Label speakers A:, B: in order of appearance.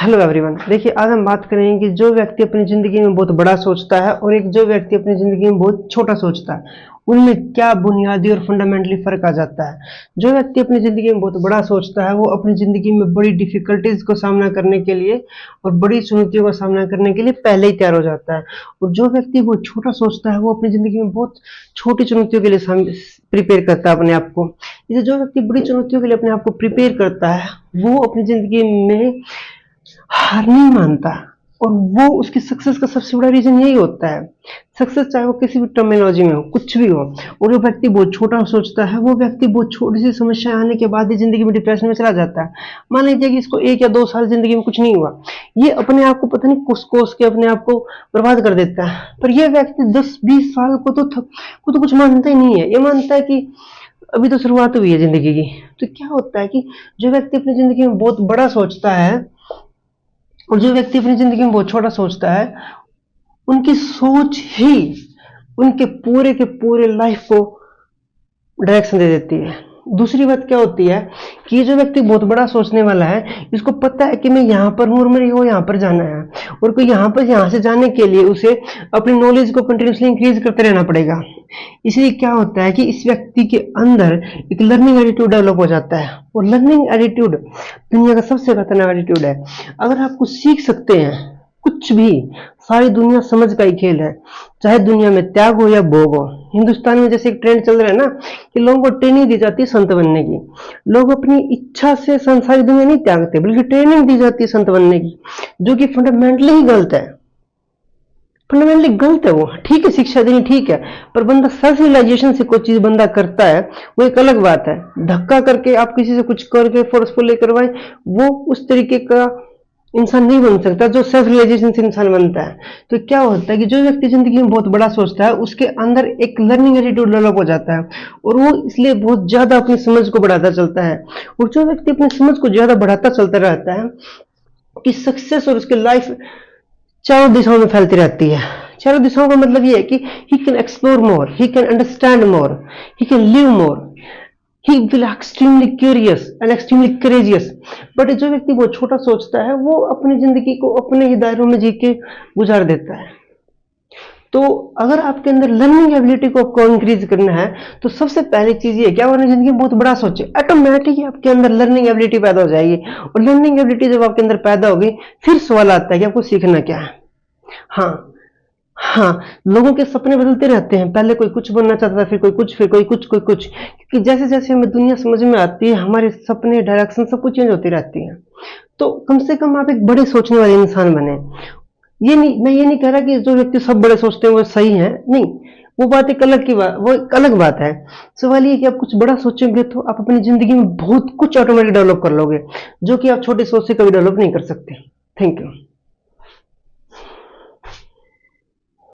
A: Hello everyone. देखिए, आज हम बात करेंगे कि जो व्यक्ति अपनी ज़िंदगी में बहुत बड़ा सोचता है और एक जो व्यक्ति अपनी ज़िंदगी में बहुत छोटा सोचता है, उनमें क्या बुनियादी और फंडामेंटली फ़र्क आ जाता है। जो व्यक्ति अपनी ज़िंदगी में बहुत बड़ा सोचता है, वो अपनी ज़िंदगी में बड़ी डिफ़िकल्टीज़ को सामना करने के लिए और बड़ी चुनौतियों का सामना करने के लिए पहले ही तैयार हो जाता है। और जो व्यक्ति बहुत छोटा सोचता है, वो अपनी ज़िंदगी में बहुत छोटी चुनौतियों के लिए प्रिपेयर करता है अपने आप को। जैसे जो व्यक्ति बड़ी चुनौतियों के लिए अपने आप को प्रिपेयर करता है, वो अपनी ज़िंदगी में हार नहीं मानता। और वो उसकी सक्सेस का सबसे बड़ा रीजन यही होता है। सक्सेस चाहे वो किसी भी टर्मिनोलॉजी में हो, कुछ भी हो, और जो व्यक्ति बहुत छोटा सोचता है, वो व्यक्ति बहुत छोटी सी समस्या आने के बाद ही जिंदगी में डिप्रेशन में चला जाता है। मान लीजिए कि इसको 1 या 2 साल जिंदगी में कुछ नहीं हुआ, ये अपने आप को पता नहीं कोस के अपने आप को बर्बाद कर देता है। पर यह व्यक्ति 10-20 साल को तो कुछ मानता ही नहीं है। ये मानता है कि अभी तो शुरुआत हुई है जिंदगी की। तो क्या होता है कि जो व्यक्ति अपनी जिंदगी में बहुत बड़ा सोचता है और जो व्यक्ति अपनी जिंदगी में बहुत छोटा सोचता है, उनकी सोच ही उनके पूरे के पूरे लाइफ को डायरेक्शन दे देती है। दूसरी बात क्या होती है कि ये जो व्यक्ति बहुत बड़ा सोचने वाला है, इसको पता है कि मैं यहाँ पर हूँ और मेरे को यहाँ पर जाना है, और कोई यहाँ से जाने के लिए उसे अपनी नॉलेज को कंटिन्यूसली इंक्रीज करते रहना पड़ेगा। इसलिए क्या होता है कि इस व्यक्ति के अंदर एक लर्निंग एटीट्यूड डेवलप हो जाता है, और लर्निंग एटीट्यूड दुनिया का सबसे खतरनाक एटीट्यूड है। अगर आप कुछ सीख सकते हैं, कुछ भी, सारी दुनिया समझ का ही खेल है। चाहे दुनिया में त्याग हो या भोग हो। हिंदुस्तान में जैसे एक ट्रेंड चल रहा है ना कि लोगों को ट्रेनिंग दी जाती है संत बनने की। लोग अपनी इच्छा से संसारी दुनिया नहीं त्यागते, बल्कि ट्रेनिंग दी जाती है संत बनने की, जो कि फंडामेंटली ही गलत है। फंडामेंटली गलत है वो। ठीक है, शिक्षा देनी ठीक है, पर बंदा सेल्फ रियलाइजेशन से कोई चीज बंदा करता है, वो एक अलग बात है। धक्का करके आप किसी से कुछ करके फोर्सफुली करवाए, वो उस तरीके का इंसान नहीं बन सकता जो सेल्फ रियलाइजेशन से इंसान बनता है। तो क्या होता है कि जो व्यक्ति जिंदगी में बहुत बड़ा सोचता है, उसके अंदर एक लर्निंग एटीट्यूड डेवलप हो जाता है, और वो इसलिए बहुत ज्यादा अपनी समझ को बढ़ाता चलता है। और जो व्यक्ति अपनी समझ को ज्यादा बढ़ाता चलता रहता है, कि सक्सेस और उसकी लाइफ चारों दिशाओं में फैलती रहती है। चारों दिशाओं का मतलब ये है कि he can explore more, he can understand more, he can live more, he will extremely curious and extremely courageous। But जो व्यक्ति बहुत छोटा सोचता है, वो अपनी जिंदगी को अपने ही दायरों में जी के गुजार देता है। तो अगर आपके अंदर लर्निंग एबिलिटी को आपको इंक्रीज करना है, तो सबसे पहली चीज ये क्या, अपनी जिंदगी में बहुत बड़ा सोचे। ऑटोमेटिकली आपके अंदर लर्निंग एबिलिटी पैदा हो जाएगी, और लर्निंग एबिलिटी जब आपके अंदर पैदा होगी, फिर सवाल आता है कि आपको सीखना क्या है। हाँ, हाँ, लोगों के सपने बदलते रहते हैं। पहले कोई कुछ बनना चाहता था, फिर कोई कुछ, फिर कोई कुछ, कोई कुछ, क्योंकि जैसे जैसे हमें दुनिया समझ में आती है, हमारे सपने, डायरेक्शन सब कुछ चेंज होती रहती है। तो कम से कम आप एक बड़े सोचने वाले इंसान बने। मैं ये नहीं कह रहा कि जो व्यक्ति सब बड़े सोचते हैं वो सही है, नहीं, वो बात एक अलग की बात, वो एक अलग बात है। सवाल ये कि आप कुछ बड़ा सोचेंगे तो आप अपनी जिंदगी में बहुत कुछ ऑटोमेटिक डेवलप कर लोगे, जो कि आप छोटी सोच से कभी डेवलप नहीं कर सकते। Thank you.